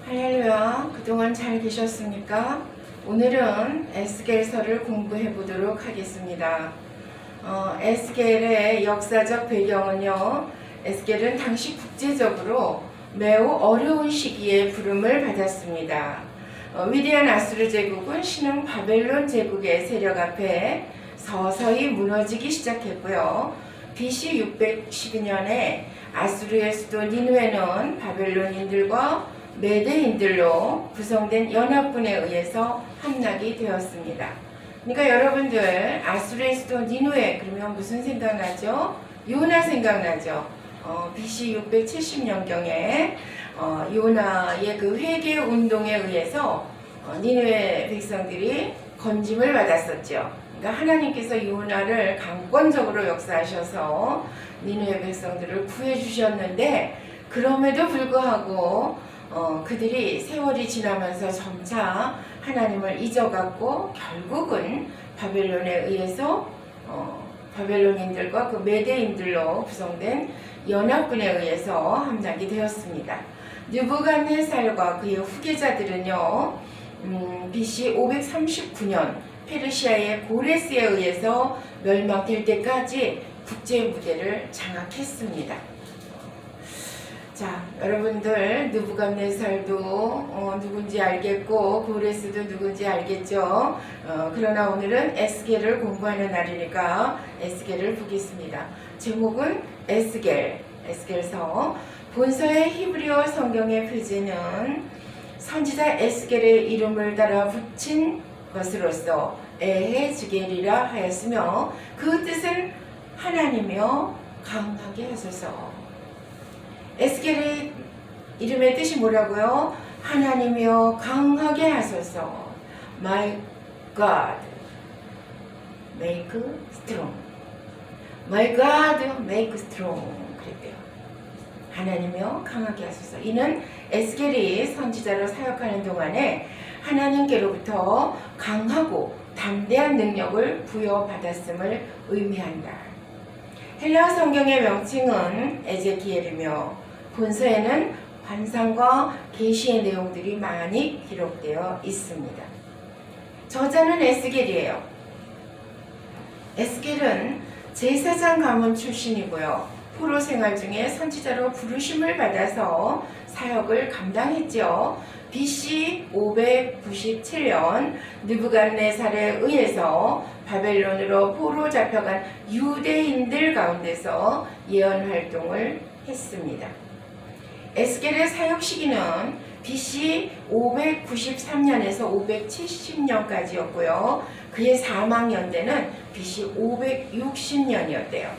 할렐루야, 그동안 잘 계셨습니까? 오늘은 에스겔서를 공부해 보도록 하겠습니다. 에스겔의 역사적 배경은요, 에스겔은 당시 국제적으로 매우 어려운 시기에 부름을 받았습니다. 위대한 아수르 제국은 신흥 바벨론 제국의 세력 앞에 서서히 무너지기 시작했고요. BC 612년에 아수르의 수도 니느웨는 바벨론인들과 메대인들로 구성된 연합군에 의해서 함락이 되었습니다. 그러니까 여러분들 아수르의 수도 니느웨 그러면 무슨 생각나죠? 요나 생각나죠? BC 670년경에 요나의 그 회개 운동에 의해서 니느웨 백성들이 건짐을 받았었죠. 그러니까 하나님께서 요나를 강권적으로 역사하셔서 니느웨 백성들을 구해주셨는데, 그럼에도 불구하고 그들이 세월이 지나면서 점차 하나님을 잊어갔고 결국은 바벨론에 의해서 바벨론인들과 그 메대인들로 구성된 연합군에 의해서 함락이 되었습니다. 느부갓네살과 그의 후계자들은요, BC 539년 페르시아의 고레스에 의해서 멸망될 때까지 국제 무대를 장악했습니다. 자, 여러분들 느부갓네살도 누군지 알겠고 고레스도 누군지 알겠죠? 그러나 오늘은 에스겔을 공부하는 날이니까 에스겔을 보겠습니다. 제목은 에스겔서. 본서의 히브리어 성경의 표제는 선지자 에스겔의 이름을 따라 붙인 것으로서 에헤즈겔이라 하였으며, 그 뜻은 하나님이여 강하게 하소서. 에스겔의 이름의 뜻이 뭐라고요? 하나님이여 강하게 하소서. My God, make strong. My God, make strong. 그랬대요. 하나님이여 강하게 하소서. 이는 에스겔이 선지자로 사역하는 동안에 하나님께로부터 강하고 담대한 능력을 부여받았음을 의미한다. 헬라어 성경의 명칭은 에제키엘이며 본서에는 환상과 계시의 내용들이 많이 기록되어 있습니다. 저자는 에스겔이에요. 에스겔은 제사장 가문 출신이고요. 포로 생활 중에 선지자로 부르심을 받아서 사역을 감당했죠. BC 597년 느부갓네살에 의해서 바벨론으로 포로 잡혀간 유대인들 가운데서 예언 활동을 했습니다. 에스겔의 사역 시기는 BC 593년에서 570년까지였고요. 그의 사망 연대는 BC 560년이었대요.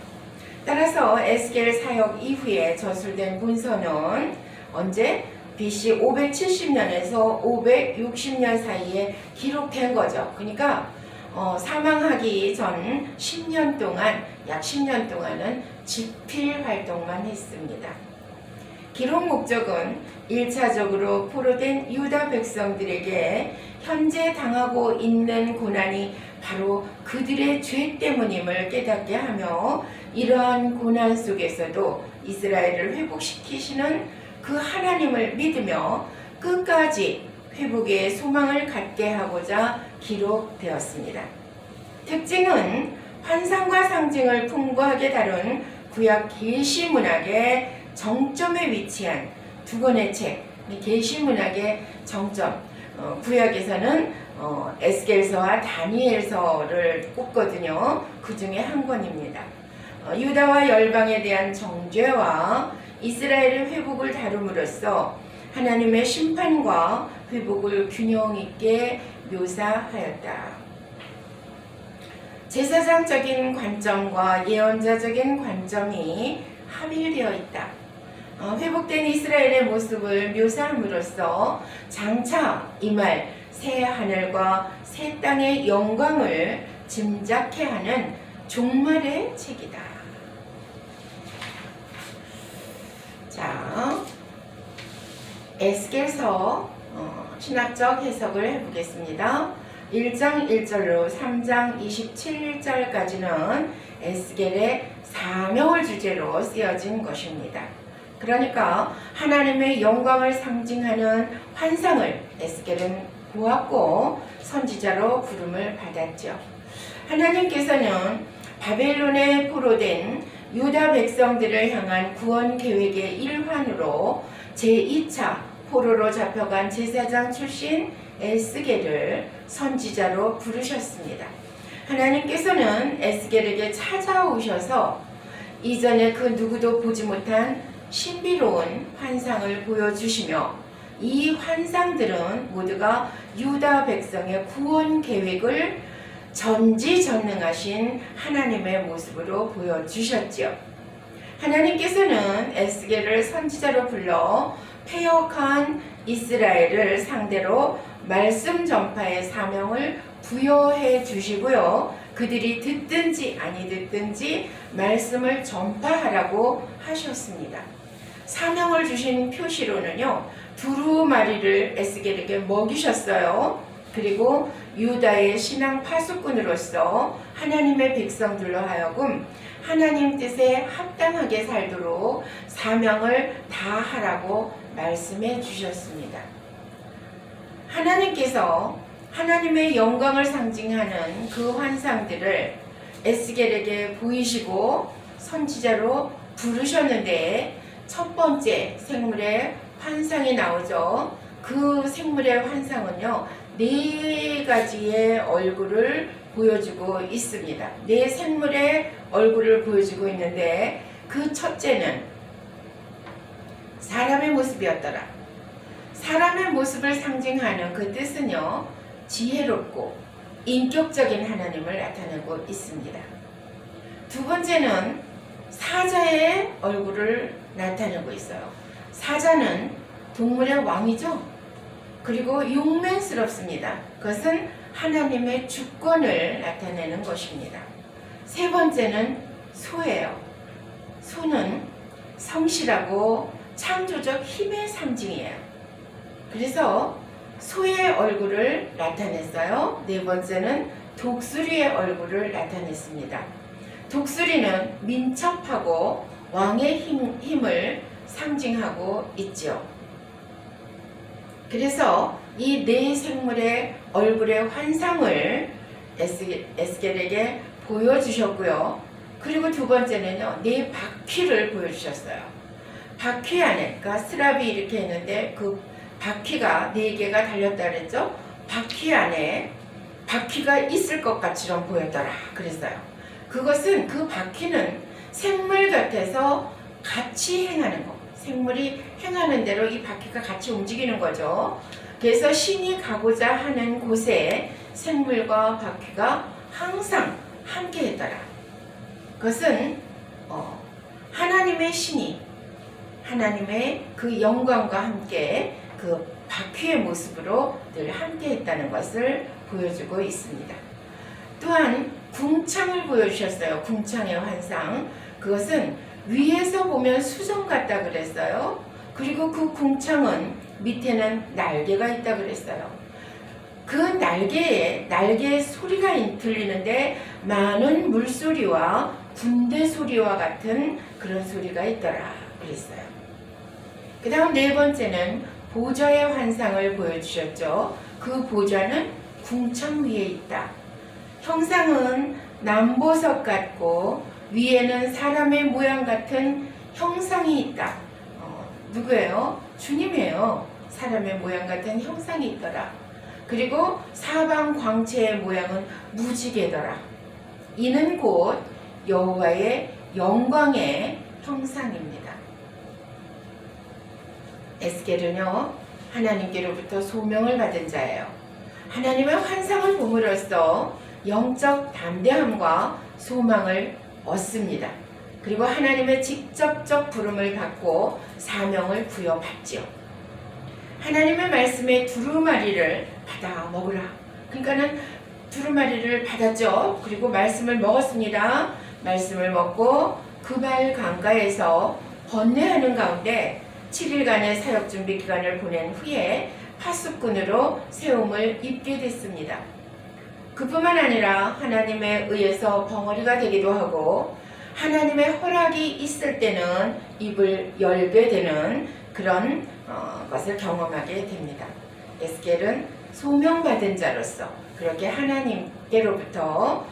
따라서 에스겔 사역 이후에 저술된 문서는 언제? BC 570년에서 560년 사이에 기록된 거죠. 그러니까 사망하기 전 10년 동안, 약 10년 동안은 집필 활동만 했습니다. 기록 목적은 1차적으로 포로된 유다 백성들에게 현재 당하고 있는 고난이 바로 그들의 죄 때문임을 깨닫게 하며, 이러한 고난 속에서도 이스라엘을 회복시키시는 그 하나님을 믿으며 끝까지 회복의 소망을 갖게 하고자 기록되었습니다. 특징은 환상과 상징을 풍부하게 다룬 구약 계시 문학의 정점에 위치한 두 권의 책, 계시 문학의 정점. 구약에서는 에스겔서와 다니엘서를 꼽거든요. 그 중에 한 권입니다. 유다와 열방에 대한 정죄와 이스라엘의 회복을 다룸으로써 하나님의 심판과 회복을 균형 있게 묘사하였다. 제사장적인 관점과 예언자적인 관점이 합일되어 있다. 회복된 이스라엘의 모습을 묘사함으로써 장차 임할 새 하늘과 새 땅의 영광을 짐작케 하는 종말의 책이다. 자, 에스겔서 신학적 해석을 해보겠습니다. 1장 1절로 3장 27절까지는 에스겔의 사명을 주제로 쓰여진 것입니다. 그러니까 하나님의 영광을 상징하는 환상을 에스겔은 보았고 선지자로 부름을 받았죠. 하나님께서는 바벨론에 포로된 유다 백성들을 향한 구원 계획의 일환으로 제2차 포로로 잡혀간 제사장 출신 에스겔을 선지자로 부르셨습니다. 하나님께서는 에스겔에게 찾아오셔서 이전에 그 누구도 보지 못한 신비로운 환상을 보여주시며 이 환상들은 모두가 유다 백성의 구원 계획을 전지전능하신 하나님의 모습으로 보여주셨지요. 하나님께서는 에스겔을 선지자로 불러 패역한 이스라엘을 상대로 말씀 전파의 사명을 부여해 주시고요. 그들이 듣든지 아니 듣든지 말씀을 전파하라고 하셨습니다. 사명을 주신 표시로는요, 두루마리를 에스겔에게 먹이셨어요. 그리고 유다의 신앙 파수꾼으로서 하나님의 백성들로 하여금 하나님 뜻에 합당하게 살도록 사명을 다하라고 말씀해 주셨습니다. 하나님께서 하나님의 영광을 상징하는 그 환상들을 에스겔에게 보이시고 선지자로 부르셨는데 첫 번째 생물의 환상이 나오죠. 그 생물의 환상은요, 4가지의 얼굴을 보여주고 있습니다. 4생물의 얼굴을 보여주고 있는데 그 첫째는 사람의 모습이었더라. 사람의 모습을 상징하는 그 뜻은요, 지혜롭고 인격적인 하나님을 나타내고 있습니다. 두 번째는 사자의 얼굴을 나타내고 있어요. 사자는 동물의 왕이죠. 그리고 용맹스럽습니다. 그것은 하나님의 주권을 나타내는 것입니다. 세 번째는 소예요. 소는 성실하고 창조적 힘의 상징이에요. 그래서 소의 얼굴을 나타냈어요. 네 번째는 독수리의 얼굴을 나타냈습니다. 독수리는 민첩하고 왕의 힘을 상징하고 있죠. 그래서 이 4생물의 얼굴의 환상을 에스겔에게 보여주셨고요. 그리고 두 번째는요, 4바퀴를 보여주셨어요. 바퀴 안에, 그러니까 스랍이 이렇게 있는데 그 바퀴가 4개가 달렸다 그랬죠. 바퀴 안에 바퀴가 있을 것 같이럼 보였더라 그랬어요. 그것은 그 바퀴는 생물 곁에서 같이 행하는 거. 생물이 행하는 대로 이 바퀴가 같이 움직이는 거죠. 그래서 신이 가고자 하는 곳에 생물과 바퀴가 항상 함께 했더라. 그것은 하나님의 신이 하나님의 그 영광과 함께 그 바퀴의 모습으로 늘 함께 했다는 것을 보여주고 있습니다. 또한 궁창을 보여주셨어요. 궁창의 환상. 그것은 위에서 보면 수정 같다 그랬어요. 그리고 그 궁창은 밑에는 날개가 있다 그랬어요. 그 날개의 소리가 들리는데 많은 물소리와 군대 소리와 같은 그런 소리가 있더라 그랬어요. 그 다음 4번째는 보좌의 환상을 보여주셨죠. 그 보좌는 궁창 위에 있다. 형상은 남보석 같고 위에는 사람의 모양 같은 형상이 있다. 누구예요? 주님이에요. 사람의 모양 같은 형상이 있더라. 그리고 사방 광채의 모양은 무지개더라. 이는 곧 여호와의 영광의 형상입니다. 에스겔은요, 하나님께로부터 소명을 받은 자예요. 하나님의 환상을 봄으로써 영적 담대함과 소망을 얻습니다. 그리고 하나님의 직접적 부름을 받고 사명을 부여받지요. 하나님의 말씀에 두루마리를 받아 먹으라. 그러니까는 두루마리를 받았죠. 그리고 말씀을 먹었습니다. 말씀을 먹고 그발 강가에서 번뇌하는 가운데 7일간의 사역 준비 기간을 보낸 후에 파수꾼으로 세움을 입게 됐습니다. 그뿐만 아니라 하나님에 의해서 벙어리가 되기도 하고 하나님의 허락이 있을 때는 입을 열게 되는 그런 것을 경험하게 됩니다. 에스겔은 소명받은 자로서 그렇게 하나님께로부터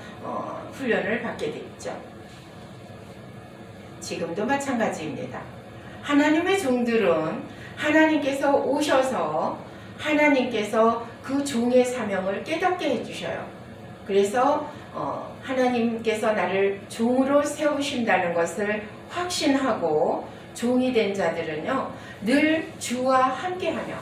훈련을 받게 됐죠. 지금도 마찬가지입니다. 하나님의 종들은 하나님께서 오셔서 하나님께서 그 종의 사명을 깨닫게 해주셔요. 그래서 하나님께서 나를 종으로 세우신다는 것을 확신하고 종이 된 자들은요, 늘 주와 함께하며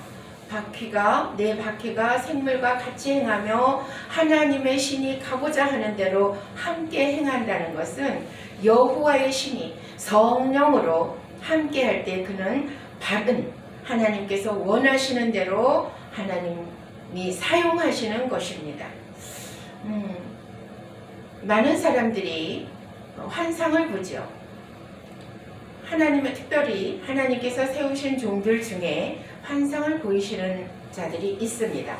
내 바퀴가 생물과 같이 행하며 하나님의 신이 가고자 하는 대로 함께 행한다는 것은 여호와의 신이 성령으로 함께할 때 그는 바른 하나님께서 원하시는 대로 하나님이 사용하시는 것입니다. 많은 사람들이 환상을 보죠. 특별히 하나님께서 세우신 종들 중에 환상을 보이시는 자들이 있습니다.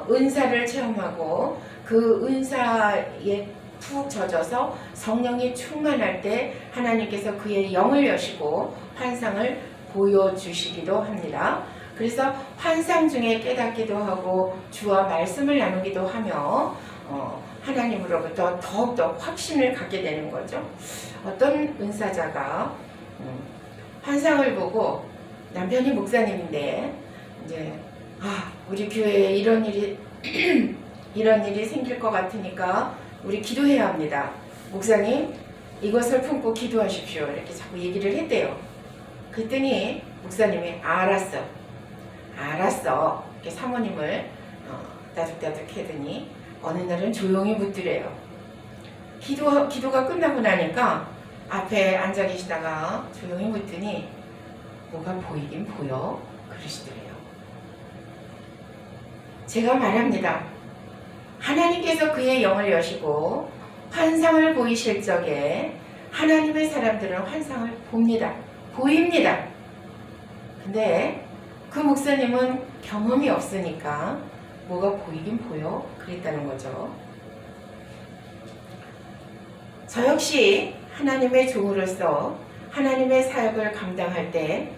은사를 체험하고 그 은사에 푹 젖어서 성령이 충만할 때 하나님께서 그의 영을 여시고 환상을 보여주시기도 합니다. 그래서 환상 중에 깨닫기도 하고 주와 말씀을 나누기도 하며 하나님으로부터 더욱더 확신을 갖게 되는 거죠. 어떤 은사자가 환상을 보고 남편이 목사님인데 이제 우리 교회에 이런 일이 생길 것 같으니까 우리 기도해야 합니다. 목사님 이것을 품고 기도하십시오. 이렇게 자꾸 얘기를 했대요. 그랬더니 목사님이 알았어. 이렇게 사모님을 따득따득 하더니 어느 날은 조용히 묻더래요. 기도가 끝나고 나니까 앞에 앉아 계시다가 조용히 묻더니 뭐가 보이긴 보여 그러시더래요. 제가 말합니다. 하나님께서 그의 영을 여시고 환상을 보이실 적에 하나님의 사람들은 환상을 보입니다. 근데 그 목사님은 경험이 없으니까 뭐가 보이긴 보여 그랬다는 거죠. 저 역시 하나님의 종으로서 하나님의 사역을 감당할 때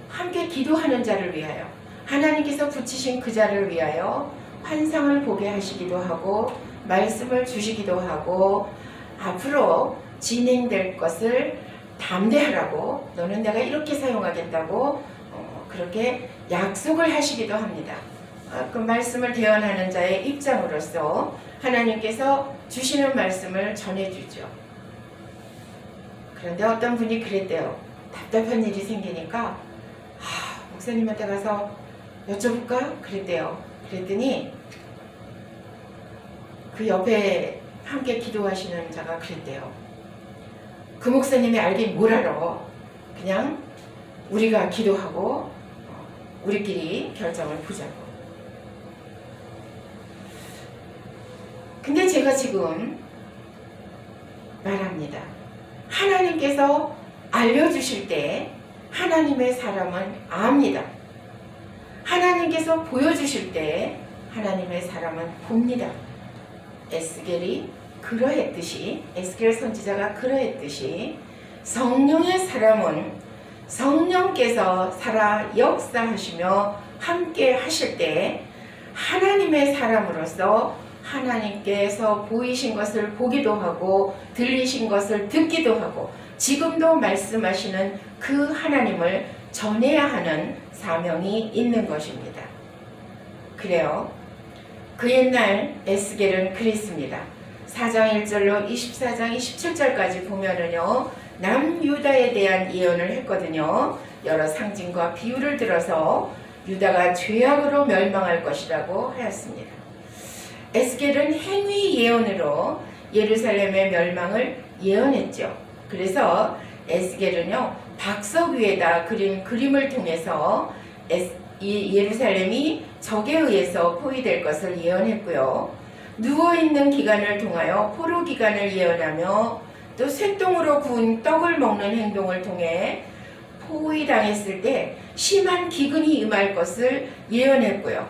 함께 기도하는 자를 위하여 하나님께서 붙이신 그 자를 위하여 환상을 보게 하시기도 하고 말씀을 주시기도 하고 앞으로 진행될 것을 담대하라고 너는 내가 이렇게 사용하겠다고 그렇게 약속을 하시기도 합니다. 그 말씀을 대언하는 자의 입장으로서 하나님께서 주시는 말씀을 전해주죠. 그런데 어떤 분이 그랬대요. 답답한 일이 생기니까 목사님한테 가서 여쭤볼까? 그랬대요. 그랬더니 그 옆에 함께 기도하시는 자가 그랬대요. 그 목사님이 알긴 뭘 알아. 그냥 우리가 기도하고 우리끼리 결정을 보자고. 근데 제가 지금 말합니다. 하나님께서 알려주실 때 하나님의 사람은 압니다. 하나님께서 보여주실 때 하나님의 사람은 봅니다. 에스겔 선지자가 그러했듯이 성령의 사람은 성령께서 살아 역사하시며 함께 하실 때 하나님의 사람으로서 하나님께서 보이신 것을 보기도 하고 들리신 것을 듣기도 하고 지금도 말씀하시는 그 하나님을 전해야 하는 사명이 있는 것입니다. 그래요. 그 옛날 에스겔은 그랬습니다. 4장 1절로 24장 27절까지 보면은요, 남유다에 대한 예언을 했거든요. 여러 상징과 비유를 들어서 유다가 죄악으로 멸망할 것이라고 하였습니다. 에스겔은 행위 예언으로 예루살렘의 멸망을 예언했죠. 그래서 에스겔은요, 박석 위에다 그린 그림을 통해서 이 예루살렘이 적에 의해서 포위될 것을 예언했고요. 누워있는 기간을 통하여 포로 기간을 예언하며 또 쇠똥으로 구운 떡을 먹는 행동을 통해 포위당했을 때 심한 기근이 임할 것을 예언했고요.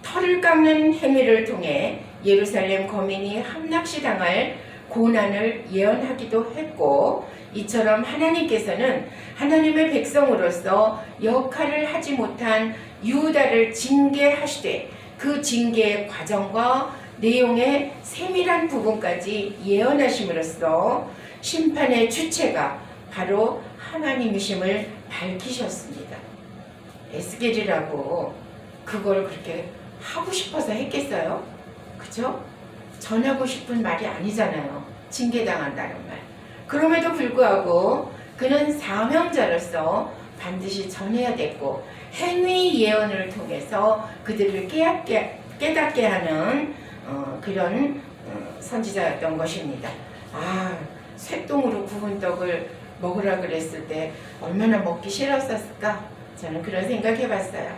털을 깎는 행위를 통해 예루살렘 거민이 함락시 당할 고난을 예언하기도 했고, 이처럼 하나님께서는 하나님의 백성으로서 역할을 하지 못한 유다를 징계하시되 그 징계의 과정과 내용의 세밀한 부분까지 예언하심으로써 심판의 주체가 바로 하나님이심을 밝히셨습니다. 에스겔이라고 그걸 그렇게 하고 싶어서 했겠어요? 그죠? 전하고 싶은 말이 아니잖아요. 징계당한다는 말. 그럼에도 불구하고 그는 사명자로서 반드시 전해야 됐고, 행위 예언을 통해서 그들을 깨닫게 하는 그런 선지자였던 것입니다. 쇠똥으로 구운 떡을 먹으라 그랬을 때 얼마나 먹기 싫었을까? 저는 그런 생각 해봤어요.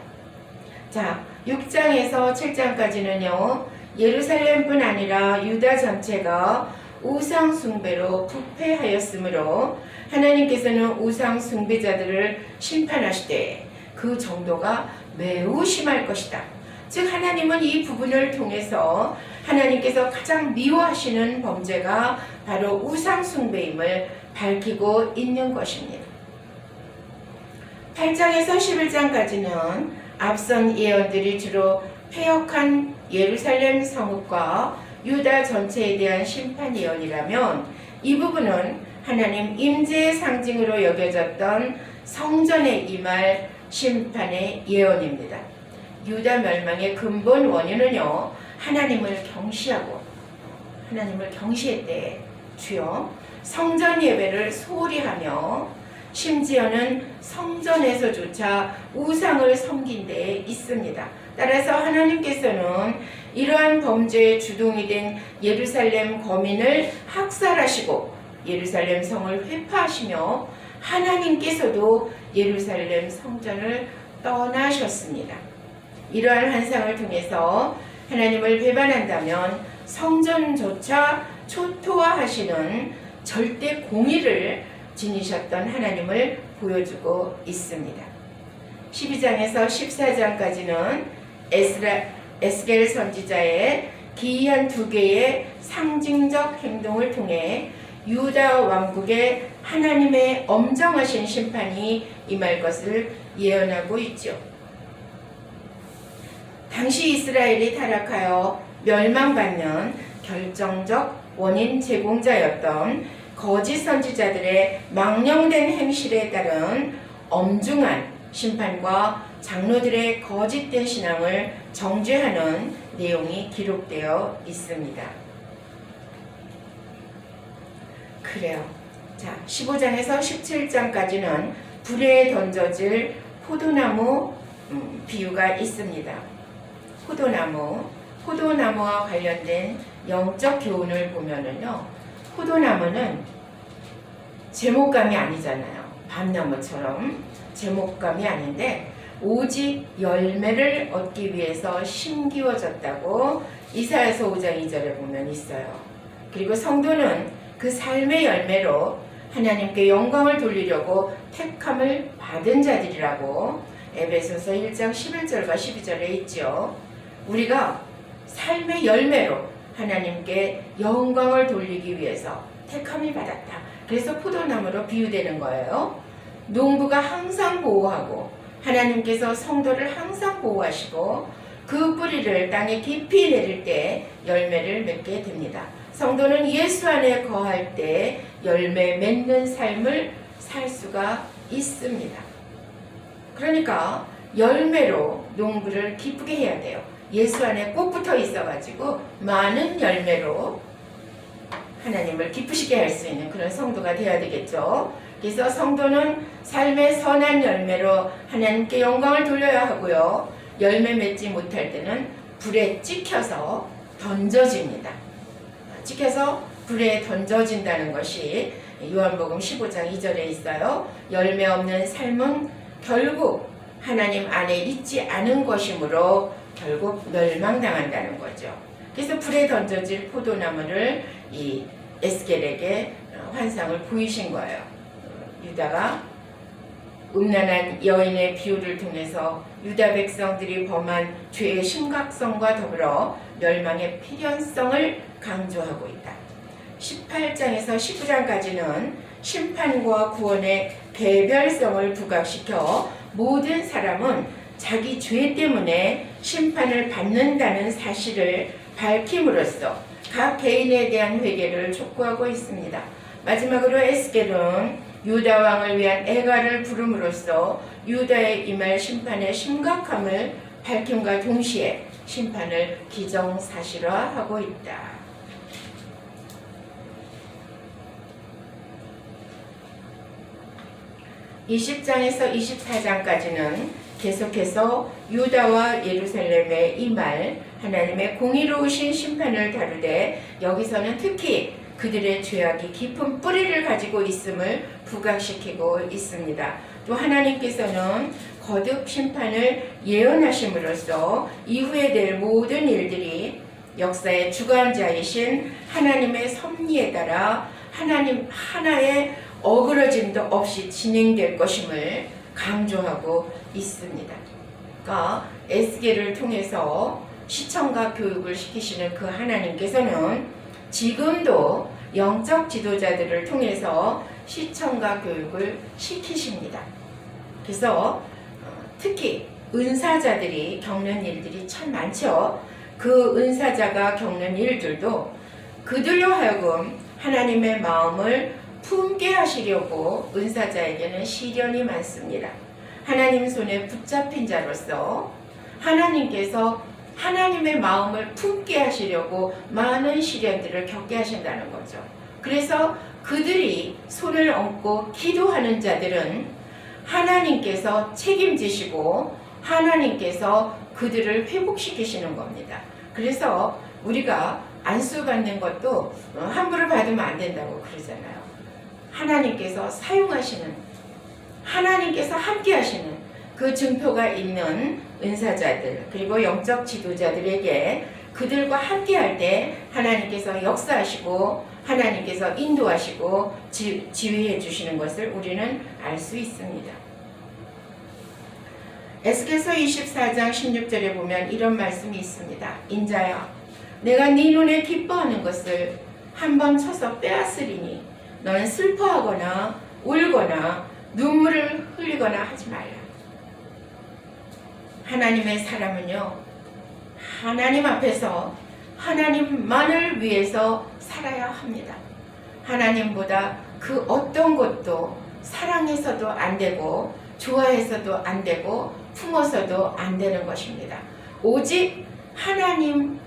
자, 6장에서 7장까지는요, 예루살렘뿐 아니라 유다 전체가 우상 숭배로 부패하였으므로 하나님께서는 우상 숭배자들을 심판하시되 그 정도가 매우 심할 것이다. 즉 하나님은 이 부분을 통해서 하나님께서 가장 미워하시는 범죄가 바로 우상 숭배임을 밝히고 있는 것입니다. 8장에서 11장까지는 앞선 예언들이 주로 폐역한 예루살렘 성읍과 유다 전체에 대한 심판 예언이라면, 이 부분은 하나님 임재의 상징으로 여겨졌던 성전에 임할 심판의 예언입니다. 유다 멸망의 근본 원인은요, 하나님을 경시했대. 주여 성전 예배를 소홀히 하며 심지어는 성전에서조차 우상을 섬긴 데 있습니다. 따라서 하나님께서는 이러한 범죄의 주동이 된 예루살렘 거민을 학살하시고 예루살렘 성을 회파하시며 하나님께서도 예루살렘 성전을 떠나셨습니다. 이러한 환상을 통해서 하나님을 배반한다면 성전조차 초토화하시는 절대 공의를 지니셨던 하나님을 보여주고 있습니다. 12장에서 14장까지는 에스겔 선지자의 기이한 두 개의 상징적 행동을 통해 유다 왕국에 하나님의 엄정하신 심판이 임할 것을 예언하고 있죠. 당시 이스라엘이 타락하여 멸망받는 결정적 원인 제공자였던 거짓 선지자들의 망령된 행실에 따른 엄중한 심판과 장로들의 거짓된 신앙을 정죄하는 내용이 기록되어 있습니다. 그래요. 자, 15장에서 17장까지는 불에 던져질 포도나무 비유가 있습니다. 포도나무와 관련된 영적 교훈을 보면은요, 포도나무는 제목감이 아니잖아요. 밤나무처럼 제목감이 아닌데 오직 열매를 얻기 위해서 심기워졌다고 이사야서 5장 2절에 보면 있어요. 그리고 성도는 그 삶의 열매로 하나님께 영광을 돌리려고 택함을 받은 자들이라고 에베소서 1장 11절과 12절에 있죠. 우리가 삶의 열매로 하나님께 영광을 돌리기 위해서 택함을 받았다. 그래서 포도나무로 비유되는 거예요. 농부가 항상 보호하고 하나님께서 성도를 항상 보호하시고 그 뿌리를 땅에 깊이 내릴 때 열매를 맺게 됩니다. 성도는 예수 안에 거할 때 열매 맺는 삶을 살 수가 있습니다. 그러니까 열매로 농부를 기쁘게 해야 돼요. 예수 안에 꼭 붙어 있어가지고 많은 열매로 하나님을 기쁘시게 할 수 있는 그런 성도가 되어야 되겠죠. 그래서 성도는 삶의 선한 열매로 하나님께 영광을 돌려야 하고요. 열매 맺지 못할 때는 불에 찍혀서 던져집니다. 찍혀서 불에 던져진다는 것이 요한복음 15장 2절에 있어요. 열매 없는 삶은 결국 하나님 안에 있지 않은 것이므로 결국 멸망당한다는 거죠. 그래서 불에 던져질 포도나무를 이 에스겔에게 환상을 보이신 거예요. 유다가 음란한 여인의 비유를 통해서 유다 백성들이 범한 죄의 심각성과 더불어 멸망의 필연성을 강조하고 있다. 18장에서 19장까지는 심판과 구원의 개별성을 부각시켜 모든 사람은 자기 죄 때문에 심판을 받는다는 사실을 밝힘으로써 각 개인에 대한 회개를 촉구하고 있습니다. 마지막으로 에스겔은 유다 왕을 위한 애가를 부름으로써 유다에 임할 심판의 심각함을 밝힘과 동시에 심판을 기정사실화하고 있다. 20장에서 24장까지는 계속해서 유다와 예루살렘에 임할 하나님의 공의로우신 심판을 다루되 여기서는 특히 그들의 죄악이 깊은 뿌리를 가지고 있음을 부각시키고 있습니다. 또 하나님께서는 거듭 심판을 예언하심으로써 이후에 될 모든 일들이 역사의 주관자이신 하나님의 섭리에 따라 하나님 하나의 어그러짐도 없이 진행될 것임을 강조하고 있습니다. 그러니까 에스겔을 통해서 시청과 교육을 시키시는 그 하나님께서는 지금도 영적 지도자들을 통해서 시청과 교육을 시키십니다. 그래서 특히 은사자들이 겪는 일들이 참 많죠. 그 은사자가 겪는 일들도 그들로 하여금 하나님의 마음을 품게 하시려고 은사자에게는 시련이 많습니다. 하나님 손에 붙잡힌 자로서 하나님께서 하나님의 마음을 품게 하시려고 많은 시련들을 겪게 하신다는 거죠. 그래서 그들이 손을 얹고 기도하는 자들은 하나님께서 책임지시고 하나님께서 그들을 회복시키시는 겁니다. 그래서 우리가 안수받는 것도 함부로 받으면 안 된다고 그러잖아요. 하나님께서 사용하시는, 하나님께서 함께 하시는 그 증표가 있는 은사자들 그리고 영적 지도자들에게 그들과 함께 할 때 하나님께서 역사하시고 하나님께서 인도하시고 지휘해 주시는 것을 우리는 알 수 있습니다. 에스겔서 24장 16절에 보면 이런 말씀이 있습니다. 인자야, 내가 네 눈에 기뻐하는 것을 한번 쳐서 빼앗으리니 너는 슬퍼하거나 울거나 눈물을 흘리거나 하지 말라. 하나님의 사람은요, 하나님 앞에서 하나님만을 위해서 살아야 합니다. 하나님보다 그 어떤 것도 사랑해서도 안 되고 좋아해서도 안 되고 품어서도 안 되는 것입니다. 오직 하나님만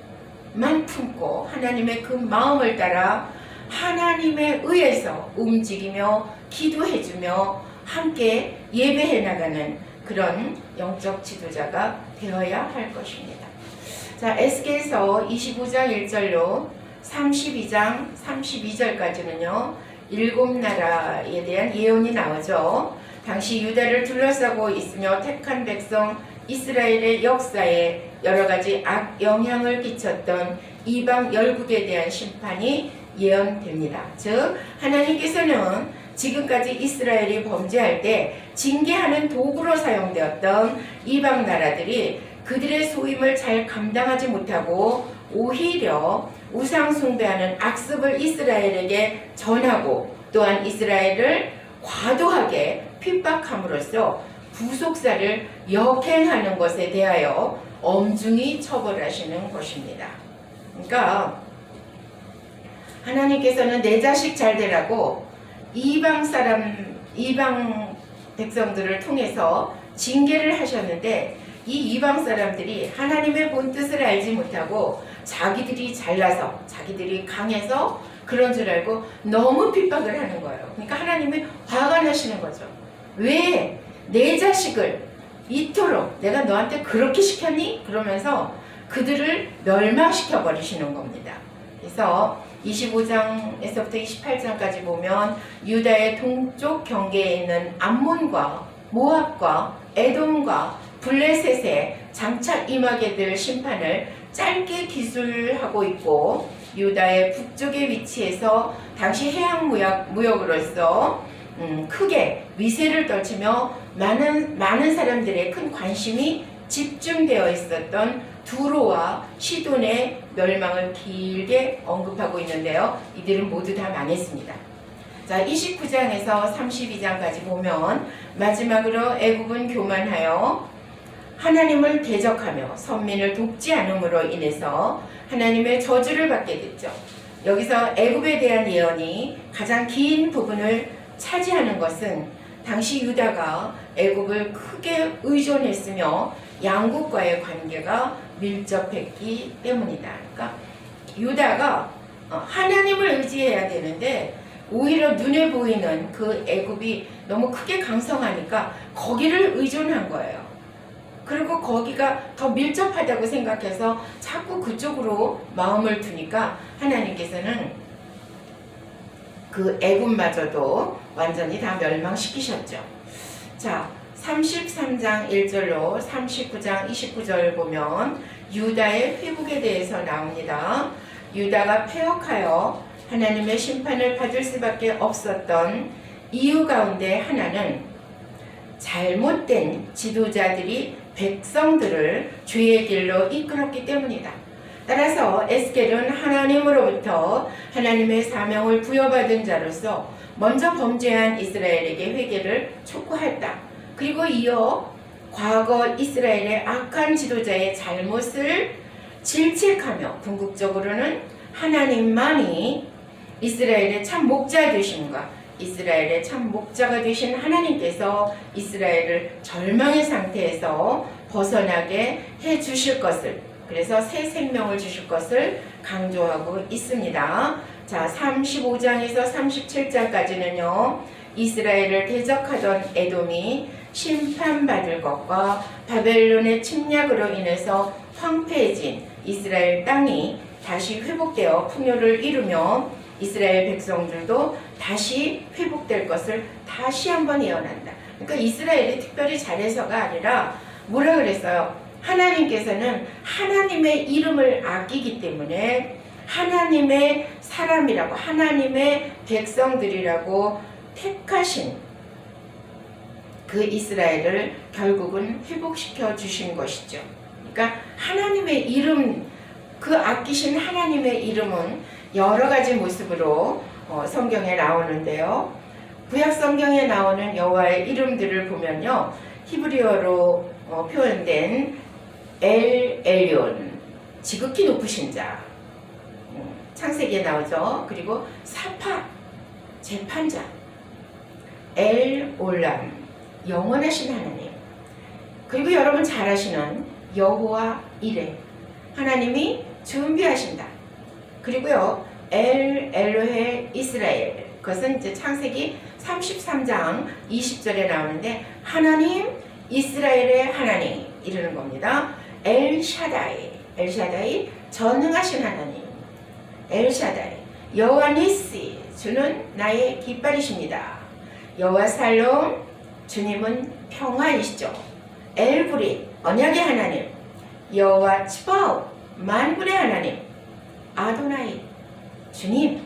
품고 하나님의 그 마음을 따라 하나님에 의해서 움직이며 기도해주며 함께 예배해 나가는 그런 영적 지도자가 되어야 할 것입니다. 자, 에스겔서 25장 1절로 32장 32절까지는요. 7나라에 대한 예언이 나오죠. 당시 유다를 둘러싸고 있으며 택한 백성 이스라엘의 역사에 여러 가지 악영향을 끼쳤던 이방 열국에 대한 심판이 예언됩니다. 즉 하나님께서는 지금까지 이스라엘이 범죄할 때 징계하는 도구로 사용되었던 이방 나라들이 그들의 소임을 잘 감당하지 못하고 오히려 우상 숭배하는 악습을 이스라엘에게 전하고 또한 이스라엘을 과도하게 핍박함으로써 부속사를 역행하는 것에 대하여 엄중히 처벌하시는 것입니다. 그러니까 하나님께서는 내 자식 잘 되라고 이방 백성들을 통해서 징계를 하셨는데 이 이방 사람들이 하나님의 본뜻을 알지 못하고 자기들이 잘나서 자기들이 강해서 그런 줄 알고 너무 핍박을 하는 거예요. 그러니까 하나님이 화가 나시는 거죠. 왜 내 자식을 이토록 내가 너한테 그렇게 시켰니? 그러면서 그들을 멸망시켜 버리시는 겁니다. 그래서 25장에서부터 28장까지 보면 유다의 동쪽 경계에 있는 암몬과 모압과 에돔과 블레셋에 장차 임하게 될 심판을 짧게 기술하고 있고 유다의 북쪽에 위치해서 당시 해양 무역으로서 크게 위세를 떨치며 많은 사람들의 큰 관심이 집중되어 있었던 두로와 시돈의 멸망을 길게 언급하고 있는데요. 이들은 모두 다 망했습니다. 자, 29장에서 32장까지 보면 마지막으로 애굽은 교만하여 하나님을 대적하며 선민을 돕지 않음으로 인해서 하나님의 저주를 받게 됐죠. 여기서 애굽에 대한 예언이 가장 긴 부분을 차지하는 것은 당시 유다가 애굽을 크게 의존했으며 양국과의 관계가 밀접했기 때문이다. 그러니까 유다가 하나님을 의지해야 되는데 오히려 눈에 보이는 그 애굽이 너무 크게 강성하니까 거기를 의존한 거예요. 그리고 거기가 더 밀접하다고 생각해서 자꾸 그쪽으로 마음을 두니까 하나님께서는 그 애굽마저도 완전히 다 멸망시키셨죠. 자, 33장 1절로 39장 29절 보면 유다의 회복에 대해서 나옵니다. 유다가 패역하여 하나님의 심판을 받을 수밖에 없었던 이유 가운데 하나는 잘못된 지도자들이 백성들을 죄의 길로 이끌었기 때문이다. 따라서 에스겔은 하나님으로부터 하나님의 사명을 부여받은 자로서 먼저 범죄한 이스라엘에게 회개를 촉구했다. 그리고 이어 과거 이스라엘의 악한 지도자의 잘못을 질책하며 궁극적으로는 하나님만이 이스라엘의 참 목자 되심과 이스라엘의 참 목자가 되신 하나님께서 이스라엘을 절망의 상태에서 벗어나게 해 주실 것을, 그래서 새 생명을 주실 것을 강조하고 있습니다. 자, 35장에서 37장까지는요. 이스라엘을 대적하던 에돔이 심판받을 것과 바벨론의 침략으로 인해서 황폐해진 이스라엘 땅이 다시 회복되어 풍요를 이루며 이스라엘 백성들도 다시 회복될 것을 다시 한번 예언한다. 그러니까 이스라엘이 특별히 잘해서가 아니라 뭐라 그랬어요? 하나님께서는 하나님의 이름을 아끼기 때문에 하나님의 사람이라고, 하나님의 백성들이라고 택하신 그 이스라엘을 결국은 회복시켜 주신 것이죠. 그러니까 하나님의 이름, 그 아끼신 하나님의 이름은 여러 가지 모습으로 성경에 나오는데요. 구약 성경에 나오는 여호와의 이름들을 보면요, 히브리어로 표현된 엘 엘리온, 지극히 높으신 자, 창세기에 나오죠. 그리고 사파, 재판자, 엘 올람, 영원하신 하나님, 그리고 여러분 잘 아시는 여호와 이레, 하나님이 준비하신다. 그리고요, 엘 엘로헤 이스라엘, 그것은 이제 창세기 33장 20절에 나오는데 하나님, 이스라엘의 하나님 이러는 겁니다. 엘 샤다이, 엘 샤다이, 전능하신 하나님, 엘 샤다이, 여호와 니시, 주는 나의 깃발이십니다. 여호와 살롬, 주님은 평화이시죠. 엘 브리, 언약의 하나님, 여호와 츠바오, 만군의 하나님, 아도나이, 주님,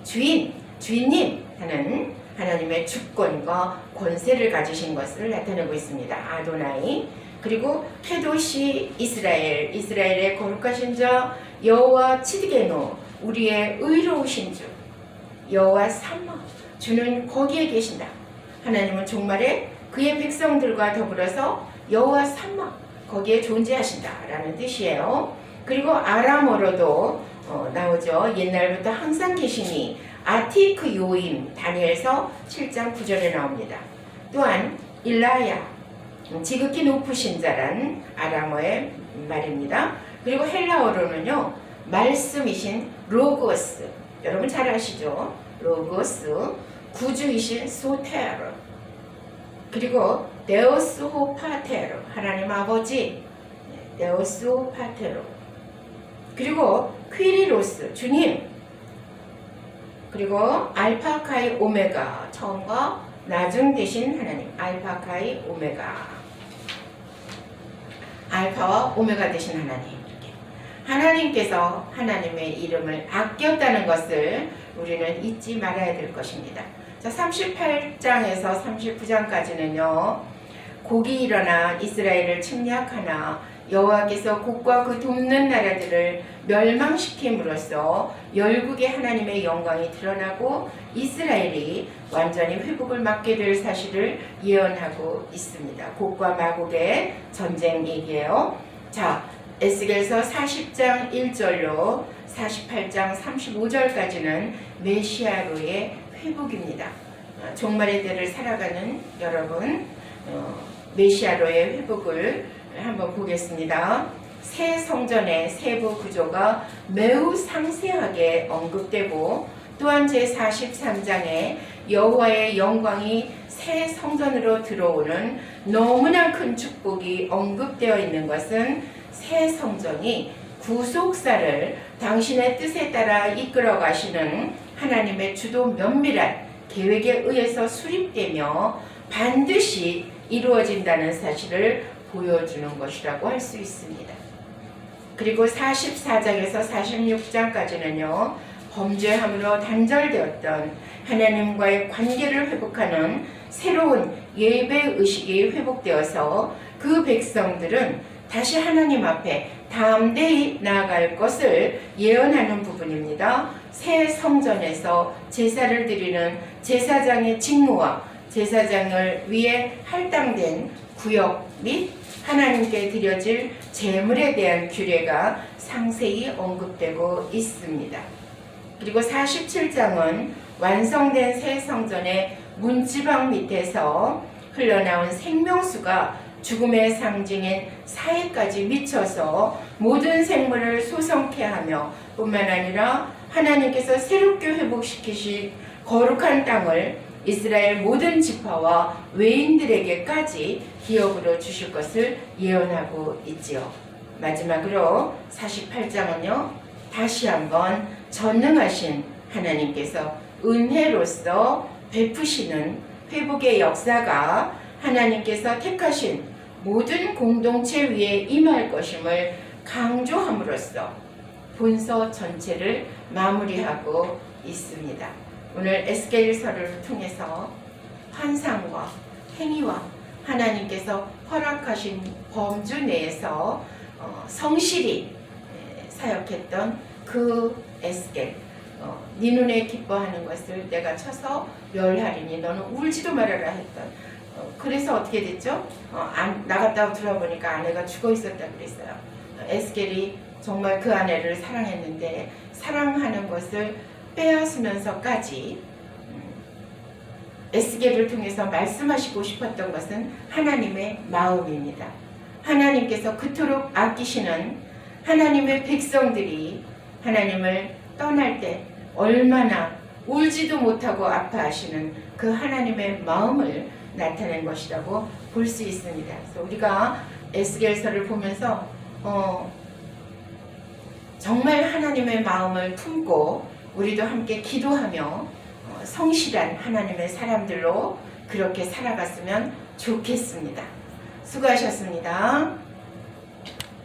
주인, 주인님 하는 하나님의 주권과 권세를 가지신 것을 나타내고 있습니다. 아도나이. 그리고 케도시 이스라엘, 이스라엘의 거룩하신 자 여호와 치드게노, 우리의 의로우신 주 여호와 삼마, 주는 거기에 계신다. 하나님은 종말에 그의 백성들과 더불어서 여호와 삼마, 거기에 존재하신다라는 뜻이에요. 그리고 아람어로도 나오죠. 옛날부터 항상 계시니, 아티크 요임, 다니엘서 7장 9절에 나옵니다. 또한 일라야, 지극히 높으신 자란 아람어의 말입니다. 그리고 헬라어로는요, 말씀이신 로고스, 여러분 잘 아시죠? 로고스, 구주이신 소테르, 그리고 데오스 호파테르, 하나님 아버지, 데오스 호파테르, 그리고 퀴리로스, 주님, 그리고 알파 카이 오메가, 처음과 나중 되신 하나님, 알파 카이 오메가, 알파와 오메가 되신 하나님. 이렇게 하나님께서 하나님의 이름을 아꼈다는 것을 우리는 잊지 말아야 될 것입니다. 자, 38장에서 39장까지는요, 곡이 일어나 이스라엘을 침략하나 여호와께서 곡과 그 돕는 나라들을 멸망시킴으로써 열국의 하나님의 영광이 드러나고 이스라엘이 완전히 회복을 맞게 될 사실을 예언하고 있습니다. 곡과 마곡의 전쟁 얘기예요. 자, 에스겔서 40장 1절로 48장 35절까지는 메시아로의 회복입니다. 종말의 때를 살아가는 여러분, 메시아로의 회복을 한번 보겠습니다. 새 성전의 세부 구조가 매우 상세하게 언급되고, 또한 제43장에 여호와의 영광이 새 성전으로 들어오는 너무나 큰 축복이 언급되어 있는 것은 새 성전이 구속사를 당신의 뜻에 따라 이끌어 가시는 하나님의 주도 면밀한 계획에 의해서 수립되며 반드시 이루어진다는 사실을 보여주는 것이라고 할 수 있습니다. 그리고 44장에서 46장까지는요, 범죄함으로 단절되었던 하나님과의 관계를 회복하는 새로운 예배 의식이 회복되어서 그 백성들은 다시 하나님 앞에 담대히 나아갈 것을 예언하는 부분입니다. 새 성전에서 제사를 드리는 제사장의 직무와 제사장을 위해 할당된 구역 및 하나님께 드려질 제물에 대한 규례가 상세히 언급되고 있습니다. 그리고 47장은 완성된 새 성전의 문지방 밑에서 흘러나온 생명수가 죽음의 상징인 사해까지 미쳐서 모든 생물을 소성케 하며 뿐만 아니라 하나님께서 새롭게 회복시키신 거룩한 땅을 이스라엘 모든 지파와 외인들에게까지 기업으로 주실 것을 예언하고 있지요. 마지막으로 48장은요, 다시 한번 전능하신 하나님께서 은혜로서 베푸시는 회복의 역사가 하나님께서 택하신 모든 공동체 위에 임할 것임을 강조함으로써 본서 전체를 마무리하고 있습니다. 오늘 에스겔서를 통해서 환상과 행위와 하나님께서 허락하신 범주 내에서 성실히 사역했던 그 에스겔, 네 눈에 기뻐하는 것을 내가 쳐서 멸하리니 너는 울지도 말아라 했던, 그래서 어떻게 됐죠? 나갔다고 들어보니까 아내가 죽어 있었다 그랬어요. 에스겔이 정말 그 아내를 사랑했는데 사랑하는 것을 빼앗으면서까지 에스겔을 통해서 말씀하시고 싶었던 것은 하나님의 마음입니다. 하나님께서 그토록 아끼시는 하나님의 백성들이 하나님을 떠날 때 얼마나 울지도 못하고 아파하시는 그 하나님의 마음을 나타낸 것이라고 볼 수 있습니다. 그래서 우리가 에스겔서를 보면서 정말 하나님의 마음을 품고 우리도 함께 기도하며 성실한 하나님의 사람들로 그렇게 살아갔으면 좋겠습니다. 수고하셨습니다.